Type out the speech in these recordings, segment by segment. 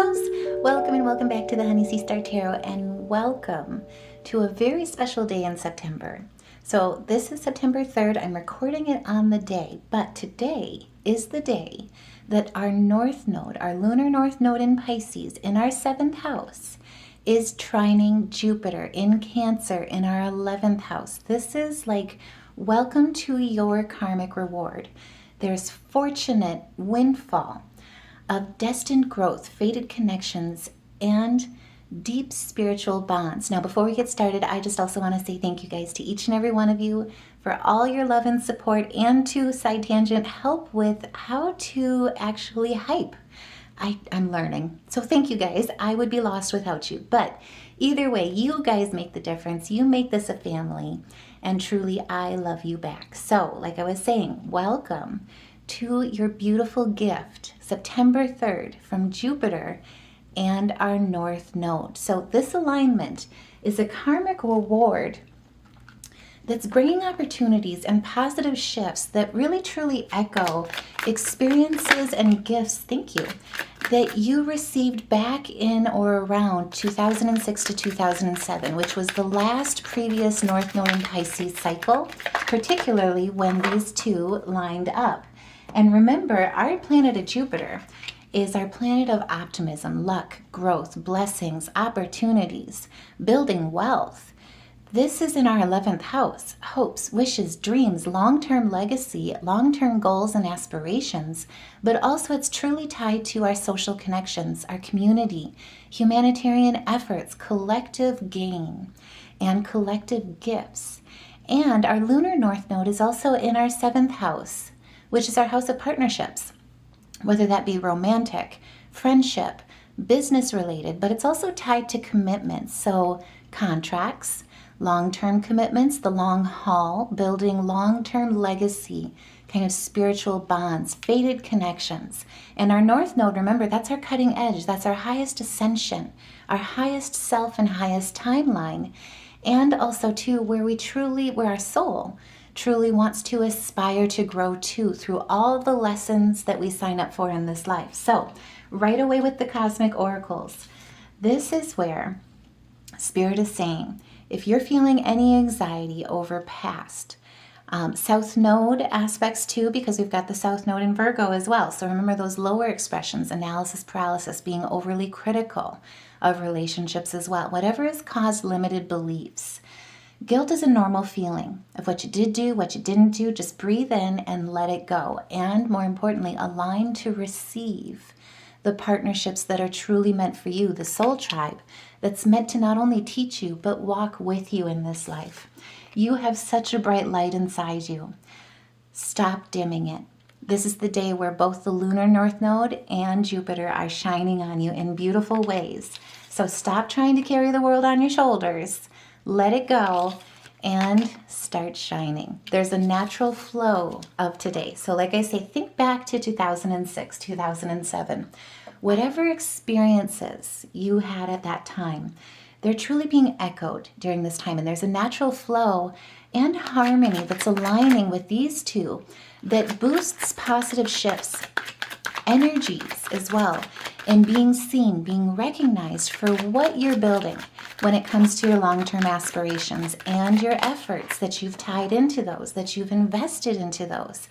Virgos, welcome and welcome back to the Honey Sea Star Tarot, and welcome to a very special day in September. So this is September 3rd. I'm recording it on the day, but today is the day that our North Node, our Lunar North Node in Pisces, in our 7th house, is trining Jupiter in Cancer in our 11th house. This is like, welcome to your karmic reward. There's fortunate windfall of destined growth, fated connections, and deep spiritual bonds. Now, before we get started, I just also want to say thank you guys to each and every one of you for all your love and support, and to Side Tangent help with how to actually hype. I'm learning. So thank you guys. I would be lost without you. But either way, you guys make the difference. You make this a family. And truly, I love you back. So like I was saying, welcome to your beautiful gift, September 3rd, from Jupiter and our North Node. So this alignment is a karmic reward that's bringing opportunities and positive shifts that really truly echo experiences and gifts, thank you, that you received back in or around 2006 to 2007, which was the last previous North Node in Pisces cycle, particularly when these two lined up. And remember, our planet of Jupiter is our planet of optimism, luck, growth, blessings, opportunities, building wealth. This is in our 11th house, hopes, wishes, dreams, long-term legacy, long-term goals and aspirations, but also it's truly tied to our social connections, our community, humanitarian efforts, collective gain, and collective gifts. And our Lunar North Node is also in our 7th house, which is our house of partnerships, whether that be romantic, friendship, business related, but it's also tied to commitments. So contracts, long-term commitments, the long haul, building long-term legacy, kind of spiritual bonds, fated connections. And our North Node, remember, that's our cutting edge. That's our highest ascension, our highest self and highest timeline. And also too, where our soul truly wants to aspire to grow to through all the lessons that we sign up for in this life. So right away with the cosmic oracles, this is where Spirit is saying, if you're feeling any anxiety over past, South Node aspects too, because we've got the South Node in Virgo as well. So remember those lower expressions, analysis paralysis, being overly critical of relationships as well. Whatever has caused limited beliefs. Guilt is a normal feeling of what you did do, what you didn't do. Just breathe in and let it go. And more importantly, align to receive the partnerships that are truly meant for you, the soul tribe that's meant to not only teach you, but walk with you in this life. You have such a bright light inside you. Stop dimming it. This is the day where both the Lunar North Node and Jupiter are shining on you in beautiful ways. So stop trying to carry the world on your shoulders. Let it go and start shining. There's a natural flow of today. So like I say, think back to 2006, 2007. Whatever experiences you had at that time, they're truly being echoed during this time. And there's a natural flow and harmony that's aligning with these two that boosts positive shifts, energies as well, and being seen, being recognized for what you're building when it comes to your long-term aspirations and your efforts that you've tied into those, that you've invested into those.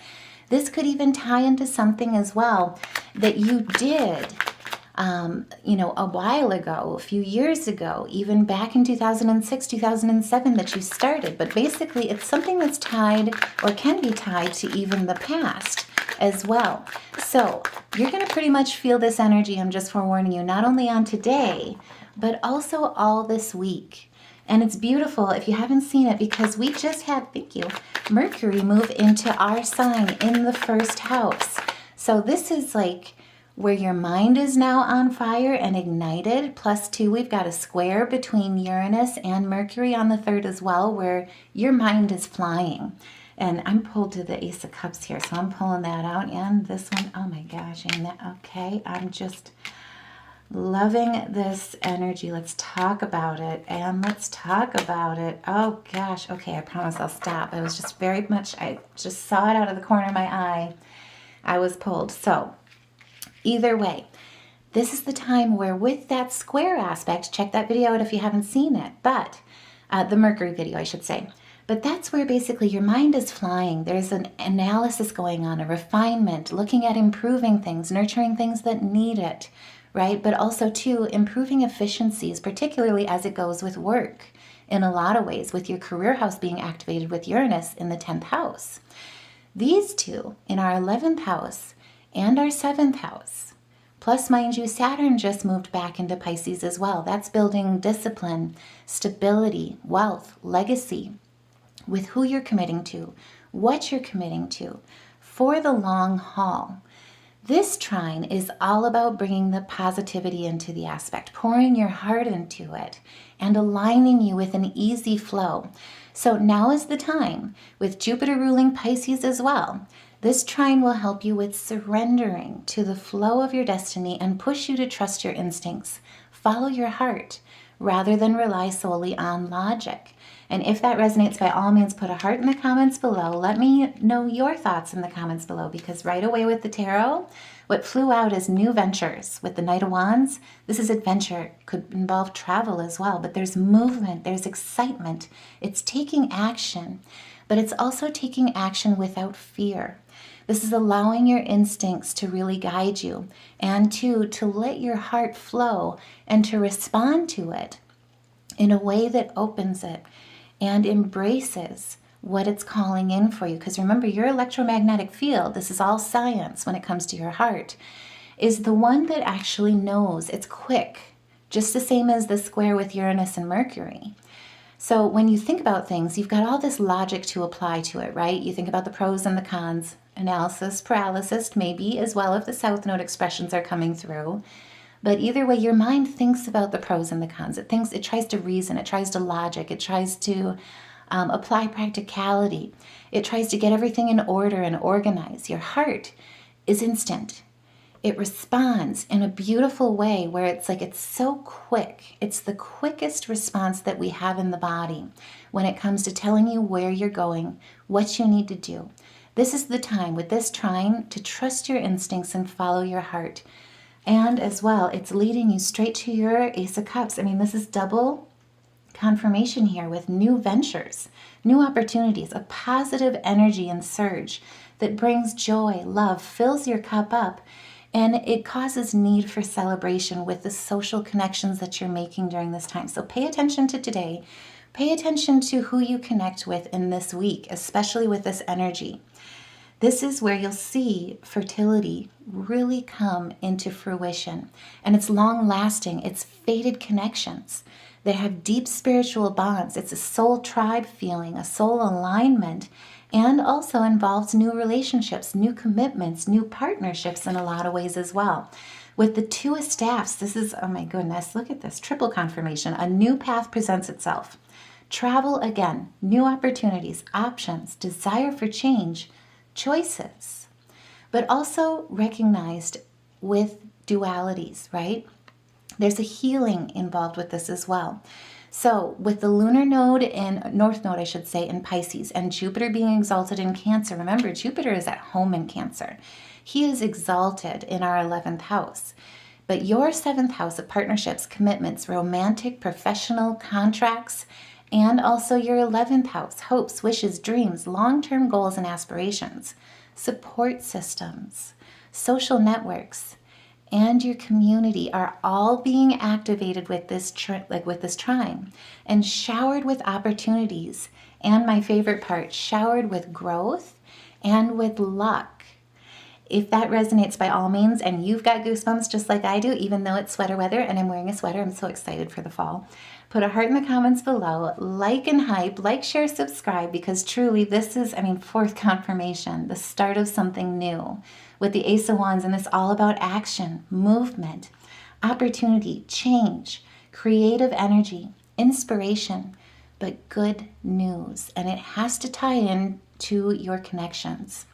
This could even tie into something as well that you did a while ago, a few years ago, even back in 2006, 2007 that you started. But basically, it's something that's tied or can be tied to even the past as well. So you're going to pretty much feel this energy, I'm just forewarning you, not only on today, but also all this week. And it's beautiful if you haven't seen it, because we just had, thank you, Mercury move into our sign in the 1st house. So this is like where your mind is now on fire and ignited. +2, we've got a square between Uranus and Mercury on the 3rd as well, where your mind is flying. And I'm pulled to the Ace of Cups here, so I'm pulling that out. And this one, oh my gosh, ain't that okay? I'm just loving this energy. Let's talk about it, and let's talk about it. Oh gosh, okay, I promise I'll stop. I was just very much, I just saw it out of the corner of my eye. I was pulled. So either way, This is the time where with that square aspect, check that video out if you haven't seen it, but the Mercury video, I should say. But that's where basically your mind is flying. There's an analysis going on, a refinement, looking at improving things, nurturing things that need it, right? But also too, improving efficiencies, particularly as it goes with work in a lot of ways, with your career house being activated with Uranus in the 10th house. These two in our 11th house and our 7th house. Plus, mind you, Saturn just moved back into Pisces as well. That's building discipline, stability, wealth, legacy, with who you're committing to, what you're committing to, for the long haul. This trine is all about bringing the positivity into the aspect, pouring your heart into it, and aligning you with an easy flow. So now is the time, with Jupiter ruling Pisces as well. This trine will help you with surrendering to the flow of your destiny and push you to trust your instincts, follow your heart, rather than rely solely on logic. And if that resonates, by all means, put a heart in the comments below. Let me know your thoughts in the comments below, because right away with the tarot, what flew out is new ventures. With the Knight of Wands, this is adventure. Could involve travel as well, but there's movement, there's excitement. It's taking action, but it's also taking action without fear. This is allowing your instincts to really guide you, and to let your heart flow and to respond to it in a way that opens it and embraces what it's calling in for you. Because remember, your electromagnetic field, this is all science when it comes to your heart, is the one that actually knows. It's quick, just the same as the square with Uranus and Mercury. So when you think about things, you've got all this logic to apply to it, right? You think about the pros and the cons, analysis, paralysis, maybe as well if the South Node expressions are coming through. But either way, your mind thinks about the pros and the cons. It tries to reason, it tries to logic, it tries to apply practicality. It tries to get everything in order and organize. Your heart is instant. It responds in a beautiful way where it's so quick. It's the quickest response that we have in the body when it comes to telling you where you're going, what you need to do. This is the time with this trine to trust your instincts and follow your heart. And as well, it's leading you straight to your Ace of Cups. I mean, this is double confirmation here with new ventures, new opportunities, a positive energy and surge that brings joy, love, fills your cup up, and it causes need for celebration with the social connections that you're making during this time. So pay attention to today. Pay attention to who you connect with in this week, especially with this energy. This is where you'll see fertility really come into fruition. And it's long-lasting. It's fated connections. They have deep spiritual bonds. It's a soul tribe feeling, a soul alignment, and also involves new relationships, new commitments, new partnerships in a lot of ways as well. With the Two of Staffs, this is, oh my goodness, look at this, triple confirmation. A new path presents itself. Travel again, new opportunities, options, desire for change, choices, but also recognized with dualities, right? There's a healing involved with this as well. So with the Lunar Node North Node, I should say, in Pisces, and Jupiter being exalted in Cancer, remember, Jupiter is at home in Cancer. He is exalted in our 11th house. But your 7th house of partnerships, commitments, romantic, professional, contracts, and also your 11th house, hopes, wishes, dreams, long-term goals and aspirations, support systems, social networks, and your community are all being activated with this trine and showered with opportunities. And my favorite part, showered with growth and with luck. If that resonates, by all means, and you've got goosebumps just like I do, even though it's sweater weather and I'm wearing a sweater, I'm so excited for the fall. Put a heart in the comments below, like and hype, like, share, subscribe, because truly this is, fourth confirmation, the start of something new with the Ace of Wands, and it's all about action, movement, opportunity, change, creative energy, inspiration, but good news. And it has to tie in to your connections.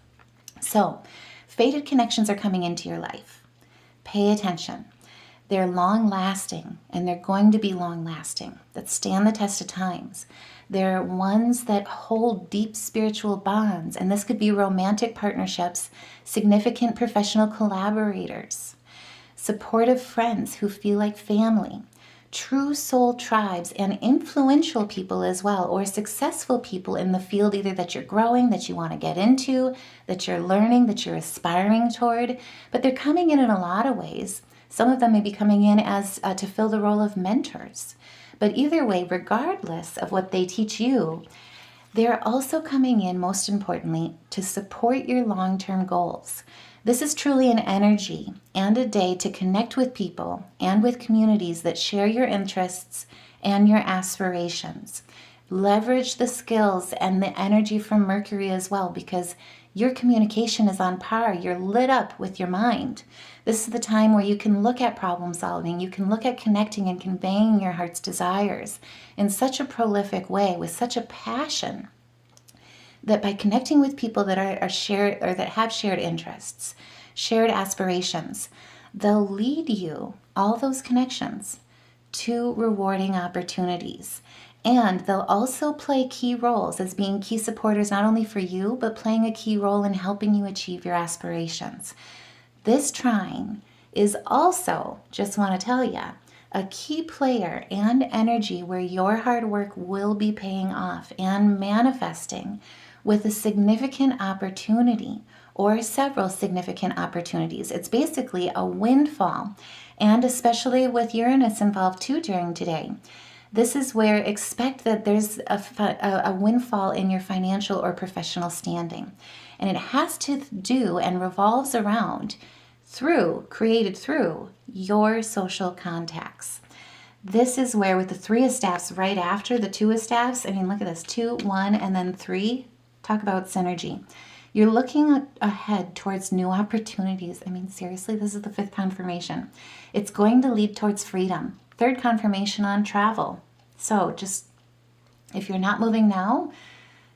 So, fated connections are coming into your life. Pay attention. They're long-lasting, and they're going to be long-lasting, that stand the test of times. They're ones that hold deep spiritual bonds, and this could be romantic partnerships, significant professional collaborators. supportive friends who feel like family, true soul tribes, and influential people as well, or successful people in the field either that you're growing, that you want to get into, that you're learning, that you're aspiring toward. But they're coming in a lot of ways. Some of them may be coming in as to fill the role of mentors. But either way, regardless of what they teach you, they're also coming in, most importantly, to support your long-term goals. This is truly an energy and a day to connect with people and with communities that share your interests and your aspirations. Leverage the skills and the energy from Mercury as well, because your communication is on par. You're lit up with your mind. This is the time where you can look at problem solving. You can look at connecting and conveying your heart's desires in such a prolific way with such a passion that by connecting with people that are shared or that have shared interests, shared aspirations, they'll lead you, all those connections, to rewarding opportunities. And they'll also play key roles as being key supporters, not only for you, but playing a key role in helping you achieve your aspirations. This trine is also, just want to tell you, a key player and energy where your hard work will be paying off and manifesting with a significant opportunity or several significant opportunities. It's basically a windfall, and especially with Uranus involved too during today. This is where expect that there's a windfall in your financial or professional standing. And it has to do and revolves around created through your social contacts. This is where with the 3 of staffs right after the 2 of staffs, I mean, look at this, 2, 1, and then 3, talk about synergy. You're looking ahead towards new opportunities. I mean, seriously, this is the 5th confirmation. It's going to lead towards freedom. 3rd confirmation on travel. So just, if you're not moving now,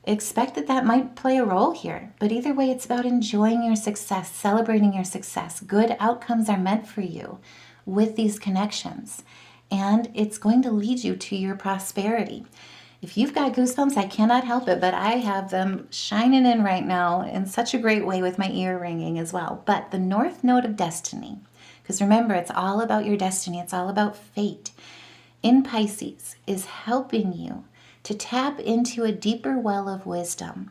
expect that might play a role here. But either way, it's about enjoying your success, celebrating your success. Good outcomes are meant for you with these connections. And it's going to lead you to your prosperity. If you've got goosebumps, I cannot help it, but I have them shining in right now in such a great way with my ear ringing as well. But the North Node of Destiny, because remember, it's all about your destiny. It's all about fate. In Pisces is helping you to tap into a deeper well of wisdom.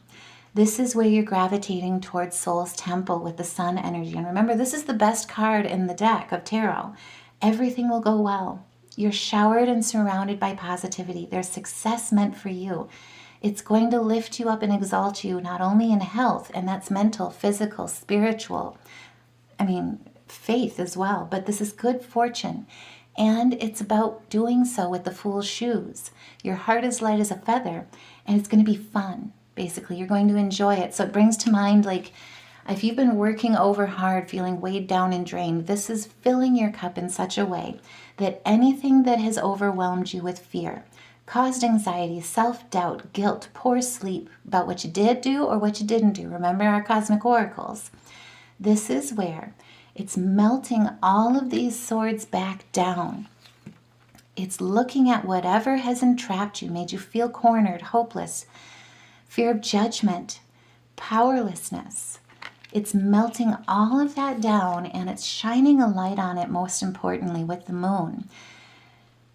This is where you're gravitating towards Soul's Temple with the Sun energy. And remember, this is the best card in the deck of tarot. Everything will go well. You're showered and surrounded by positivity. There's success meant for you. It's going to lift you up and exalt you, not only in health, and that's mental, physical, spiritual, faith as well. But this is good fortune. And it's about doing so with the Fool's shoes. Your heart is light as a feather, and it's going to be fun. Basically, you're going to enjoy it. So it brings to mind, like, if you've been working over hard, feeling weighed down and drained, this is filling your cup in such a way that anything that has overwhelmed you with fear, caused anxiety, self-doubt, guilt, poor sleep about what you did do or what you didn't do. Remember our cosmic oracles. This is where it's melting all of these swords back down. It's looking at whatever has entrapped you, made you feel cornered, hopeless, fear of judgment, powerlessness. It's melting all of that down, and it's shining a light on it, most importantly, with the moon,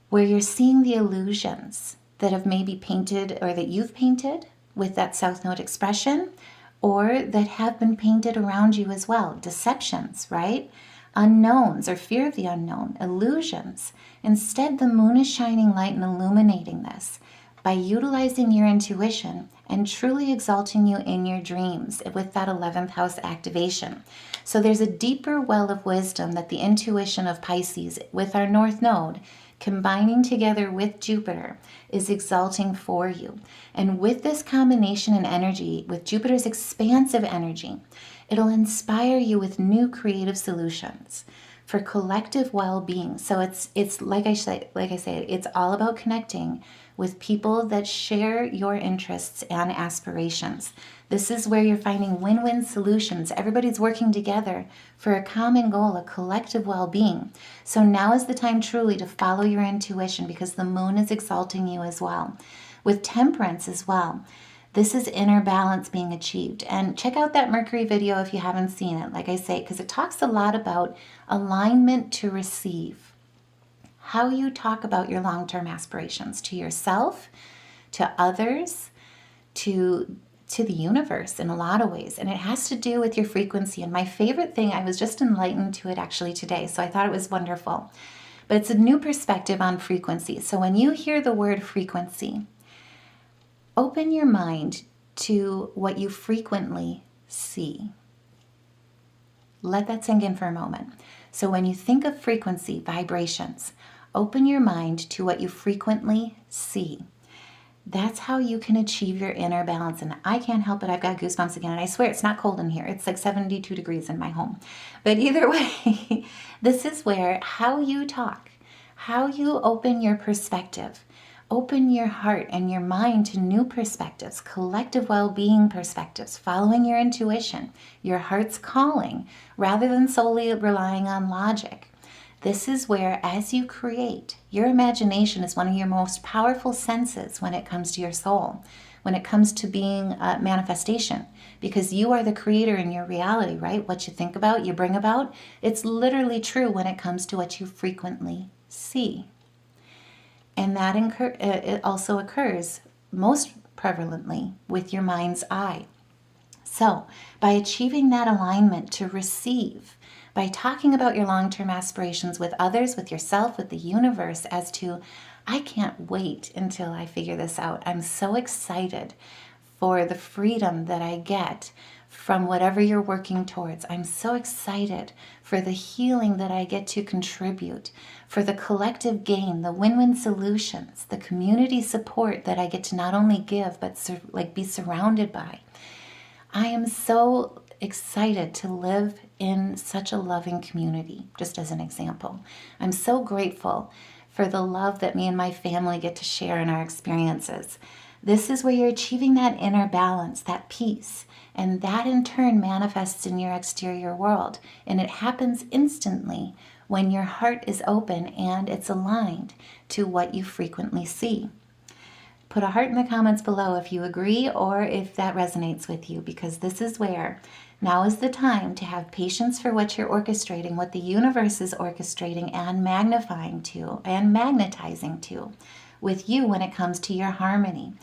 where you're seeing the illusions that have maybe painted or that you've painted with that South Node expression, or that have been painted around you as well. Deceptions, right? Unknowns or fear of the unknown, illusions. Instead, the moon is shining light and illuminating this by utilizing your intuition and truly exalting you in your dreams with that 11th house activation. So there's a deeper well of wisdom that the intuition of Pisces with our North Node combining together with Jupiter is exalting for you. And with this combination in energy, with Jupiter's expansive energy, it'll inspire you with new creative solutions for collective well-being. So it's like I say, it's all about connecting with people that share your interests and aspirations. This is where you're finding win-win solutions. Everybody's working together for a common goal, a collective well-being. So now is the time truly to follow your intuition, because the moon is exalting you as well. With temperance as well, This is inner balance being achieved. And check out that Mercury video if you haven't seen it, like I say, because it talks a lot about alignment to receive. How you talk about your long-term aspirations to yourself, to others, to the universe in a lot of ways. And it has to do with your frequency. And my favorite thing, I was just enlightened to it actually today, so I thought it was wonderful. But it's a new perspective on frequency. So when you hear the word frequency, open your mind to what you frequently see. Let that sink in for a moment. So when you think of frequency, vibrations, open your mind to what you frequently see. That's how you can achieve your inner balance. And I can't help it. I've got goosebumps again. And I swear it's not cold in here. It's like 72 degrees in my home. But either way, this is where how you talk, how you open your perspective, open your heart and your mind to new perspectives, collective well-being perspectives, following your intuition, your heart's calling, rather than solely relying on logic. This is where, as you create, your imagination is one of your most powerful senses when it comes to your soul, when it comes to being a manifestation, because you are the creator in your reality, right? What you think about, you bring about. It's literally true when it comes to what you frequently see. And that it also occurs most prevalently with your mind's eye. So, by achieving that alignment to receive, by talking about your long-term aspirations with others, with yourself, with the universe, as to, I can't wait until I figure this out. I'm so excited for the freedom that I get from whatever you're working towards. I'm so excited for the healing that I get to contribute, for the collective gain, the win-win solutions, the community support that I get to not only give, but be surrounded by. I am so excited to live in such a loving community, just as an example. I'm so grateful for the love that me and my family get to share in our experiences. This is where you're achieving that inner balance, that peace, and that in turn manifests in your exterior world. And it happens instantly when your heart is open and it's aligned to what you frequently see. Put a heart in the comments below if you agree or if that resonates with you, because this is where now is the time to have patience for what you're orchestrating, what the universe is orchestrating and magnifying to and magnetizing to with you when it comes to your harmony.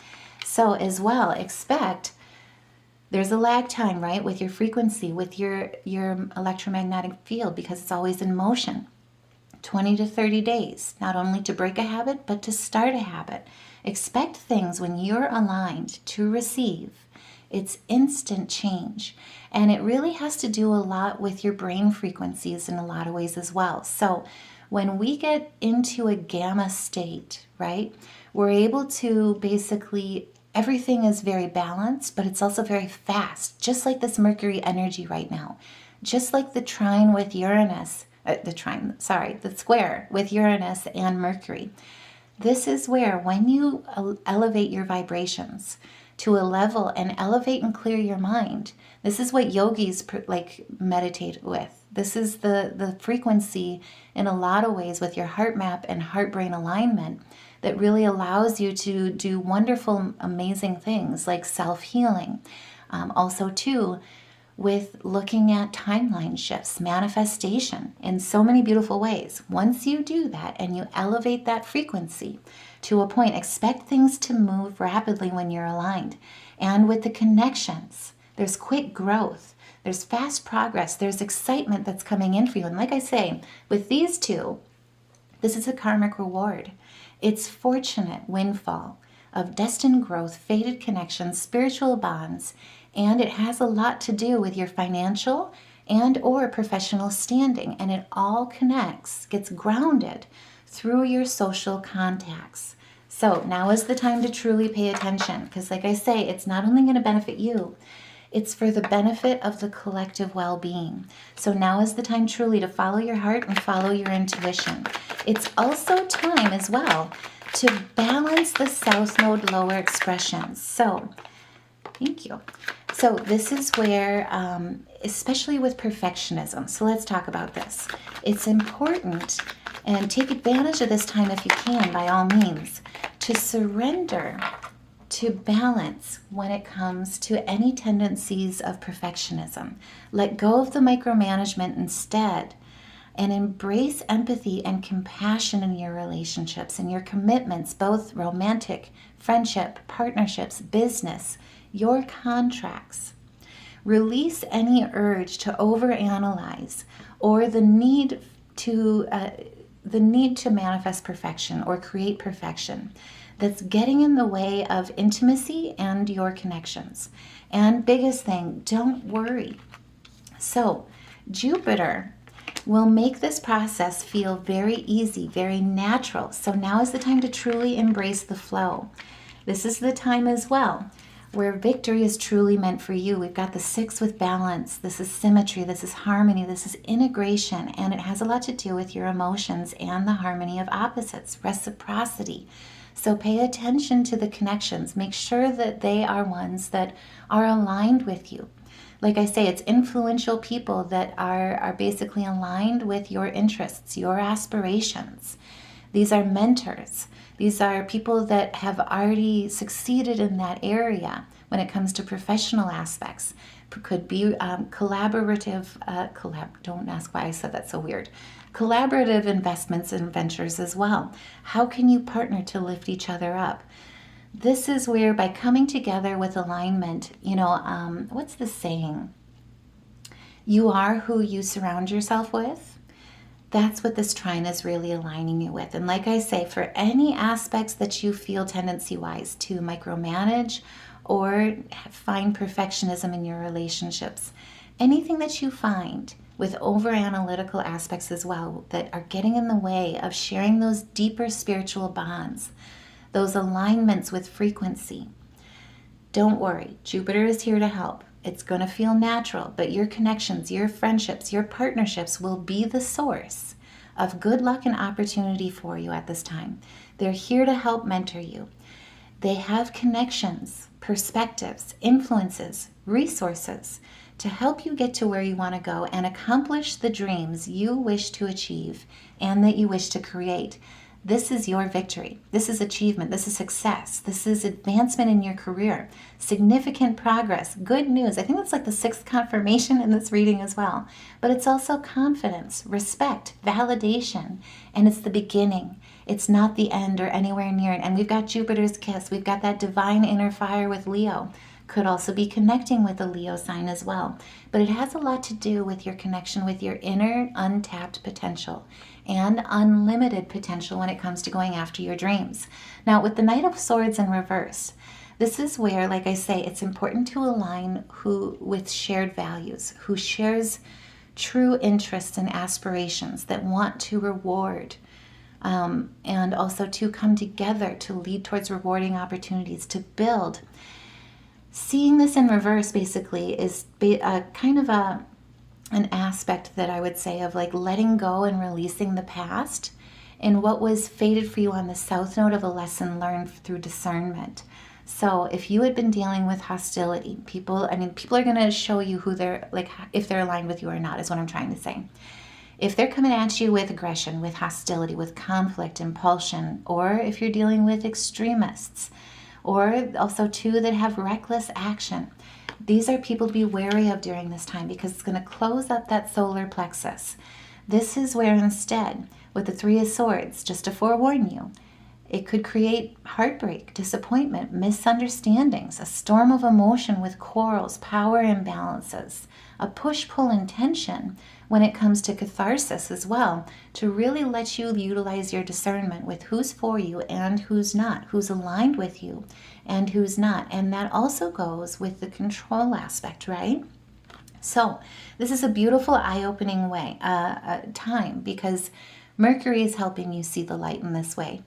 So as well, expect there's a lag time, right, with your frequency, with your electromagnetic field, because it's always in motion. 20 to 30 days, not only to break a habit, but to start a habit. Expect things when you're aligned to receive. It's instant change. And it really has to do a lot with your brain frequencies in a lot of ways as well. So when we get into a gamma state, right, we're able to basically, everything is very balanced, but it's also very fast, just like this Mercury energy right now. Just like the trine with Uranus, the square with Uranus and Mercury. This is where when you elevate your vibrations to a level and elevate and clear your mind, this is what yogis meditate with. This is the frequency in a lot of ways with your heart map and heart-brain alignment that really allows you to do wonderful, amazing things like self-healing. Also, too, with looking at timeline shifts, manifestation in so many beautiful ways. Once you do that and you elevate that frequency to a point, expect things to move rapidly when you're aligned. And with the connections, there's quick growth, there's fast progress, there's excitement that's coming in for you. And like I say, with these two, this is a karmic reward. It's fortunate windfall of destined growth, fated connections, spiritual bonds, and it has a lot to do with your financial and or professional standing, and it all connects, gets grounded through your social contacts. So now is the time to truly pay attention, because like I say, it's not only going to benefit you, it's for the benefit of the collective well-being. So now is the time truly to follow your heart and follow your intuition. It's also time as well to balance the South Node lower expressions. So, thank you. So this is where, especially with perfectionism, so let's talk about this. It's important, and take advantage of this time if you can, by all means, to surrender to balance when it comes to any tendencies of perfectionism. Let go of the micromanagement instead, and embrace empathy and compassion in your relationships and your commitments, both romantic, friendship, partnerships, business, your contracts. Release any urge to overanalyze or the need to manifest perfection or create perfection that's getting in the way of intimacy and your connections. And biggest thing, don't worry. So Jupiter will make this process feel very easy, very natural. So now is the time to truly embrace the flow. This is the time as well where victory is truly meant for you. We've got the 6 with balance. This is symmetry. This is harmony. This is integration. And it has a lot to do with your emotions and the harmony of opposites, reciprocity. So pay attention to the connections. Make sure that they are ones that are aligned with you. Like I say, it's influential people that are basically aligned with your interests, your aspirations. These are mentors. These are people that have already succeeded in that area when it comes to professional aspects. Could be collaborative, don't ask why I said that so weird. Collaborative investments and ventures as well. How can you partner to lift each other up? This is where, by coming together with alignment, what's the saying? You are who you surround yourself with. That's what this trine is really aligning you with. And like I say, for any aspects that you feel tendency-wise to micromanage or find perfectionism in your relationships, anything that you find with over-analytical aspects as well that are getting in the way of sharing those deeper spiritual bonds, those alignments with frequency, don't worry. Jupiter is here to help. It's going to feel natural, but your connections, your friendships, your partnerships will be the source of good luck and opportunity for you at this time. They're here to help mentor you. They have connections, perspectives, influences, resources to help you get to where you want to go and accomplish the dreams you wish to achieve and that you wish to create. This is your victory. This is achievement. This is success. This is advancement in your career. Significant progress. Good news. I think that's like the 6th confirmation in this reading as well. But it's also confidence, respect, validation, and it's the beginning. It's not the end or anywhere near it. And we've got Jupiter's kiss. We've got that divine inner fire with Leo. Could also be connecting with the Leo sign as well. But it has a lot to do with your connection with your inner untapped potential and unlimited potential when it comes to going after your dreams. Now, with the Knight of Swords in reverse, this is where, like I say, it's important to align with shared values, who shares true interests and aspirations that want to reward and also to come together to lead towards rewarding opportunities, to build. Seeing this in reverse basically is kind of an aspect that I would say of like letting go and releasing the past and what was fated for you on the South Node of a lesson learned through discernment. So if you had been dealing with hostility, people are going to show you who they're like, if they're aligned with you or not, is what I'm trying to say. If they're coming at you with aggression, with hostility, with conflict, impulsion, or if you're dealing with extremists, or also too that have reckless action, these are people to be wary of during this time because it's going to close up that solar plexus. This is where instead, with the 3 of Swords, just to forewarn you, it could create heartbreak, disappointment, misunderstandings, a storm of emotion with quarrels, power imbalances, a push-pull and tension when it comes to catharsis as well, to really let you utilize your discernment with who's for you and who's not, who's aligned with you and who's not. And that also goes with the control aspect, right? So this is a beautiful eye-opening time because Mercury is helping you see the light in this way.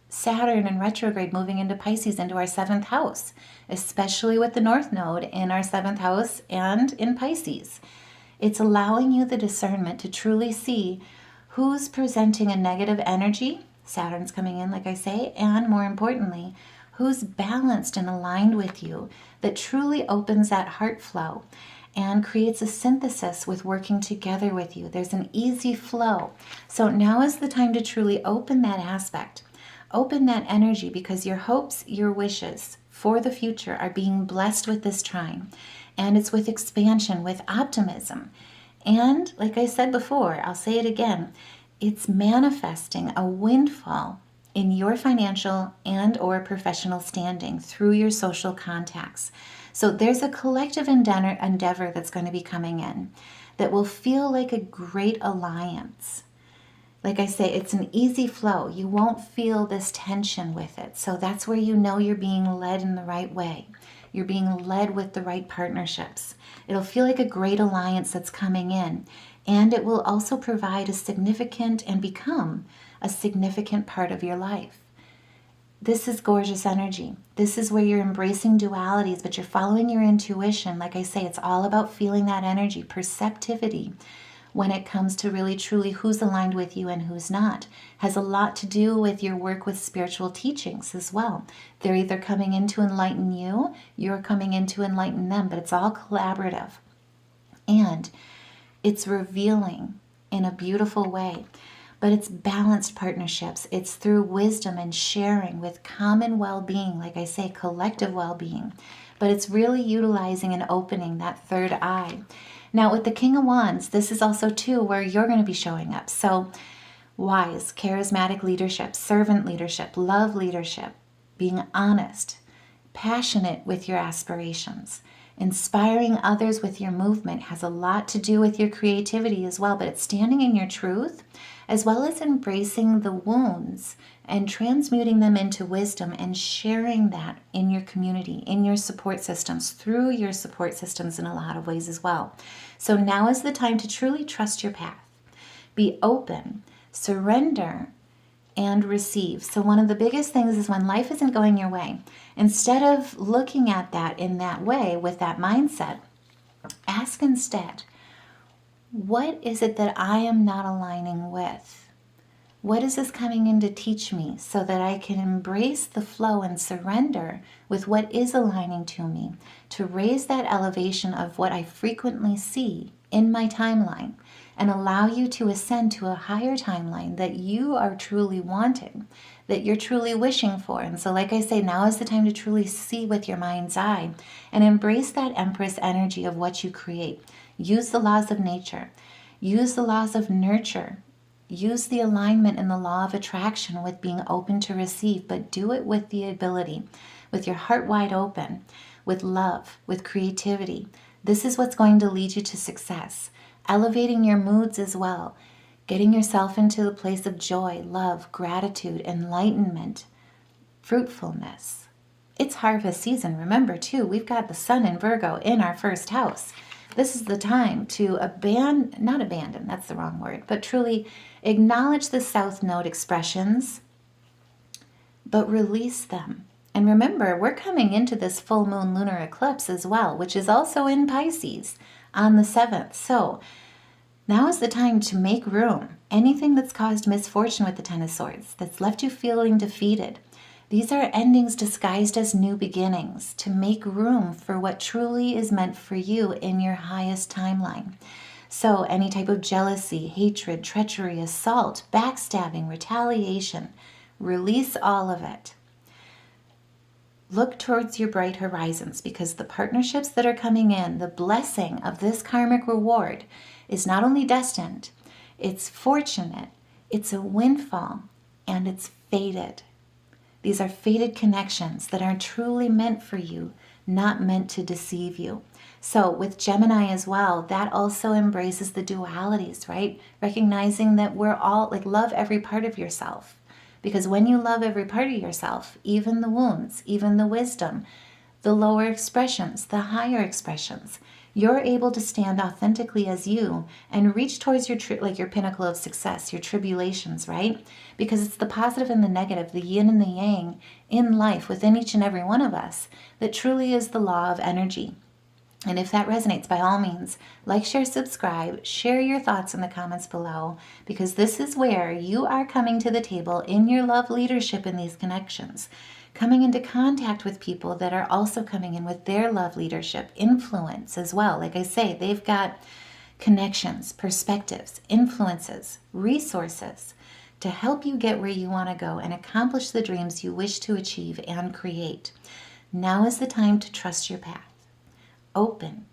Saturn in retrograde moving into Pisces, into our 7th house, especially with the North Node in our 7th house and in Pisces. It's allowing you the discernment to truly see who's presenting a negative energy, Saturn's coming in, like I say, and more importantly, who's balanced and aligned with you, that truly opens that heart flow and creates a synthesis with working together with you. There's an easy flow. So now is the time to truly open that aspect. Open that energy because your hopes, your wishes for the future are being blessed with this trine. And it's with expansion, with optimism. And like I said before, I'll say it again, it's manifesting a windfall in your financial and or professional standing through your social contacts. So there's a collective endeavor that's going to be coming in that will feel like a great alliance. Like I say, it's an easy flow. You won't feel this tension with it. So that's where you know you're being led in the right way. You're being led with the right partnerships. It'll feel like a great alliance that's coming in. And it will also provide a significant and become a significant part of your life. This is gorgeous energy. This is where you're embracing dualities, but you're following your intuition. Like I say, it's all about feeling that energy, perceptivity, when it comes to really truly who's aligned with you and who's not. Has a lot to do with your work with spiritual teachings as well. They're either coming in to enlighten you, you're coming in to enlighten them, but it's all collaborative. And it's revealing in a beautiful way. But it's balanced partnerships. It's through wisdom and sharing with common well-being, like I say, collective well-being. But it's really utilizing and opening that third eye. Now, with the King of Wands, this is also, too, where you're going to be showing up. So, wise, charismatic leadership, servant leadership, love leadership, being honest, passionate with your aspirations, inspiring others with your movement has a lot to do with your creativity as well, but it's standing in your truth, as well as embracing the wounds and transmuting them into wisdom and sharing that in your community, in your support systems, through your support systems in a lot of ways as well. So now is the time to truly trust your path. Be open, surrender, and receive. So one of the biggest things is when life isn't going your way, instead of looking at that in that way with that mindset, ask instead, what is it that I am not aligning with? What is this coming in to teach me so that I can embrace the flow and surrender with what is aligning to me, to raise that elevation of what I frequently see in my timeline and allow you to ascend to a higher timeline that you are truly wanting, that you're truly wishing for. And so like I say, now is the time to truly see with your mind's eye and embrace that Empress energy of what you create. Use the laws of nature. Use the laws of nurture. Use the alignment in the law of attraction with being open to receive, but do it with the ability, with your heart wide open, with love, with creativity. This is what's going to lead you to success. Elevating your moods as well. Getting yourself into the place of joy, love, gratitude, enlightenment, fruitfulness. It's harvest season. Remember, too, we've got the sun in Virgo in our first house. This is the time to not abandon, that's the wrong word, but truly acknowledge the South Node expressions, but release them. And remember, we're coming into this full moon lunar eclipse as well, which is also in Pisces on the 7th. So now is the time to make room. Anything that's caused misfortune with the Ten of Swords, that's left you feeling defeated, these are endings disguised as new beginnings to make room for what truly is meant for you in your highest timeline. So any type of jealousy, hatred, treachery, assault, backstabbing, retaliation, release all of it. Look towards your bright horizons, because the partnerships that are coming in, the blessing of this karmic reward is not only destined, it's fortunate, it's a windfall, and it's fated. These are fated connections that are truly meant for you, not meant to deceive you. So with Gemini as well, that also embraces the dualities, right? Recognizing that we're all, love every part of yourself. Because when you love every part of yourself, even the wounds, even the wisdom, the lower expressions, the higher expressions, you're able to stand authentically as you and reach towards your your pinnacle of success, your tribulations, right? Because it's the positive and the negative, the yin and the yang in life within each and every one of us that truly is the law of energy. And if that resonates, by all means, like, share, subscribe, share your thoughts in the comments below, because this is where you are coming to the table in your love leadership in these connections, coming into contact with people that are also coming in with their love leadership, influence as well. Like I say, they've got connections, perspectives, influences, resources to help you get where you want to go and accomplish the dreams you wish to achieve and create. Now is the time to trust your path. Open,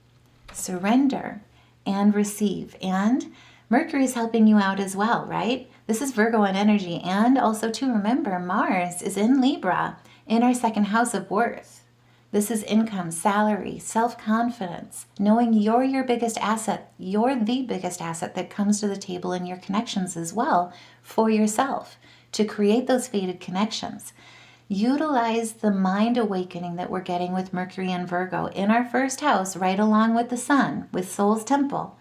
surrender, and receive. And Mercury is helping you out as well, right? This is Virgo in energy. And also to remember, Mars is in Libra in our second house of worth. This is income, salary, self-confidence, knowing you're your biggest asset. You're the biggest asset that comes to the table in your connections as well for yourself to create those fated connections. Utilize the mind awakening that we're getting with Mercury and Virgo in our first house, right along with the sun, with Soul's Temple,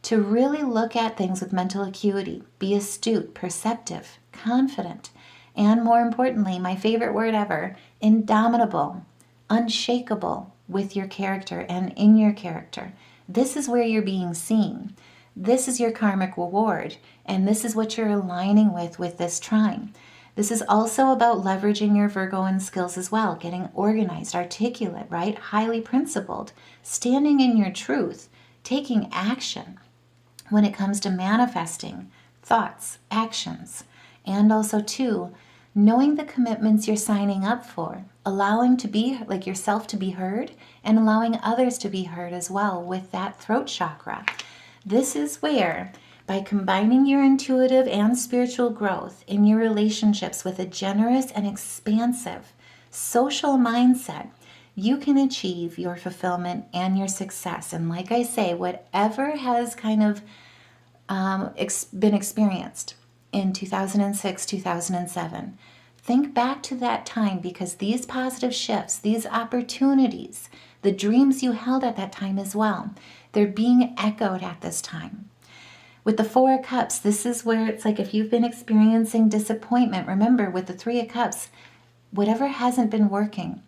to really look at things with mental acuity, be astute, perceptive, confident, and more importantly, my favorite word ever, indomitable, unshakable with your character and in your character. This is where you're being seen. This is your karmic reward, and this is what you're aligning with this trine. This is also about leveraging your Virgoan skills as well, getting organized, articulate, right? Highly principled, standing in your truth, taking action when it comes to manifesting thoughts, actions, and also too, knowing the commitments you're signing up for, allowing to be like yourself to be heard and allowing others to be heard as well with that throat chakra. This is where, by combining your intuitive and spiritual growth in your relationships with a generous and expansive social mindset, you can achieve your fulfillment and your success. And like I say, whatever has kind of been experienced in 2006, 2007, think back to that time, because these positive shifts, these opportunities, the dreams you held at that time as well, they're being echoed at this time. With the Four of Cups, this is where it's like if you've been experiencing disappointment, remember with the Three of Cups, whatever hasn't been working,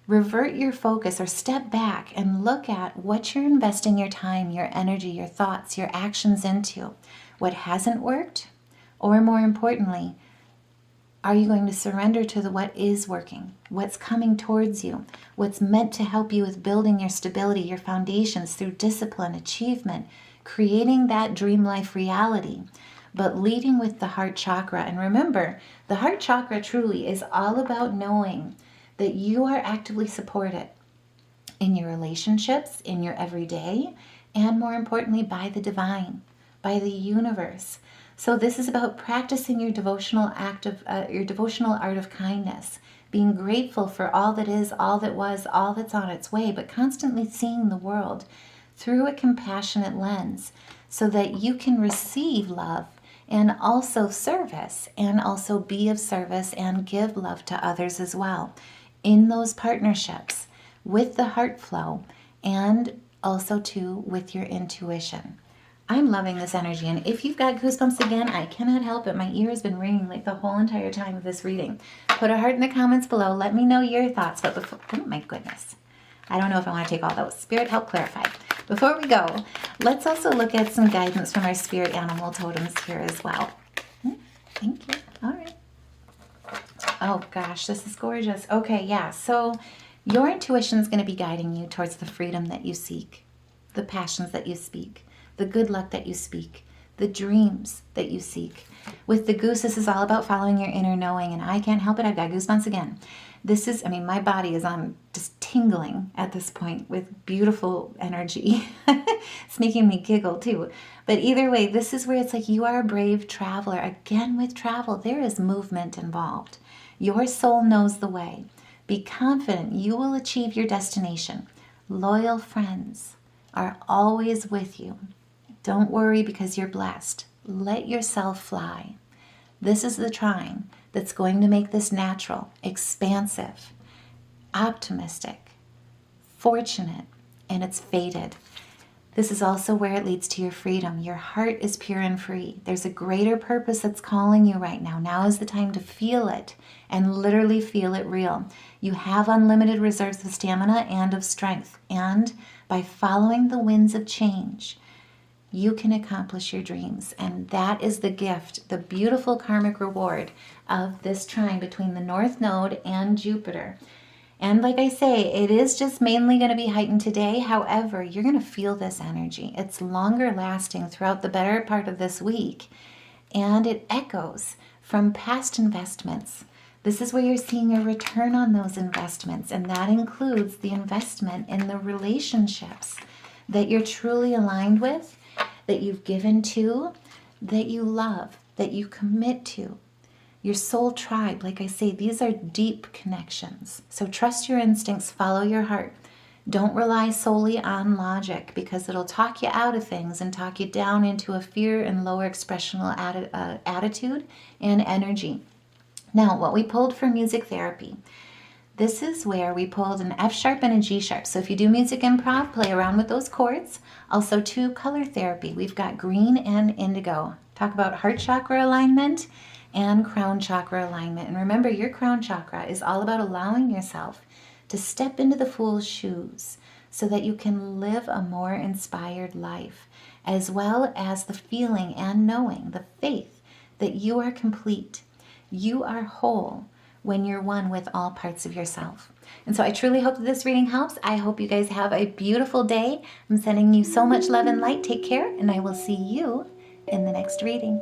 revert your focus or step back and look at what you're investing your time, your energy, your thoughts, your actions into. What hasn't worked, or more importantly, are you going to surrender to what is working, what's coming towards you, what's meant to help you with building your stability, your foundations through discipline, achievement, creating that dream life reality, but leading with the heart chakra. And remember, the heart chakra truly is all about knowing that you are actively supported in your relationships, in your everyday, and more importantly, by the divine, by the universe. So this is about practicing your devotional art of kindness, being grateful for all that is, all that was, all that's on its way, but constantly seeing the world through a compassionate lens so that you can receive love and also service, and also be of service and give love to others as well in those partnerships with the heart flow, and also too with your intuition. I'm loving this energy, and if you've got goosebumps again, I cannot help it. My ear has been ringing like the whole entire time of this reading. Put a heart in the comments below. Let me know your thoughts. But before, oh my goodness, I don't know if I want to take all those. Spirit, help clarify. Before we go, let's also look at some guidance from our spirit animal totems here as well. Thank you. All right. Oh gosh, this is gorgeous. Okay, yeah. So your intuition is going to be guiding you towards the freedom that you seek, the passions that you speak, the good luck that you speak, the dreams that you seek. With the goose, this is all about following your inner knowing, and I can't help it. I've got goosebumps again. This is, my body is on just tingling at this point with beautiful energy. It's making me giggle too. But either way, this is where it's like you are a brave traveler. Again, with travel, there is movement involved. Your soul knows the way. Be confident you will achieve your destination. Loyal friends are always with you. Don't worry because you're blessed. Let yourself fly. This is the trine that's going to make this natural, expansive, optimistic, fortunate, and it's fated. This is also where it leads to your freedom. Your heart is pure and free. There's a greater purpose that's calling you right now. Now is the time to feel it and literally feel it real. You have unlimited reserves of stamina and of strength. And by following the winds of change, you can accomplish your dreams. And that is the gift, the beautiful karmic reward of this trine between the North Node and Jupiter. And like I say, it is just mainly going to be heightened today. However, you're going to feel this energy. It's longer lasting throughout the better part of this week. And it echoes from past investments This is where you're seeing a return on those investments, and that includes the investment in the relationships that you're truly aligned with, that you've given to, that you love, that you commit to. Your soul tribe, like I say, these are deep connections. So trust your instincts, follow your heart. Don't rely solely on logic, because it'll talk you out of things and talk you down into a fear and lower expressional attitude and energy. Now, what we pulled for music therapy, this is where we pulled an F sharp and a G sharp. So if you do music improv, play around with those chords. Also, 2 color therapy. We've got green and indigo. Talk about heart chakra alignment and crown chakra alignment. And remember, your crown chakra is all about allowing yourself to step into the fool's shoes so that you can live a more inspired life, as well as the feeling and knowing, the faith that you are complete. You are whole when you're one with all parts of yourself. And so I truly hope that this reading helps. I hope you guys have a beautiful day. I'm sending you so much love and light. Take care, and I will see you in the next reading.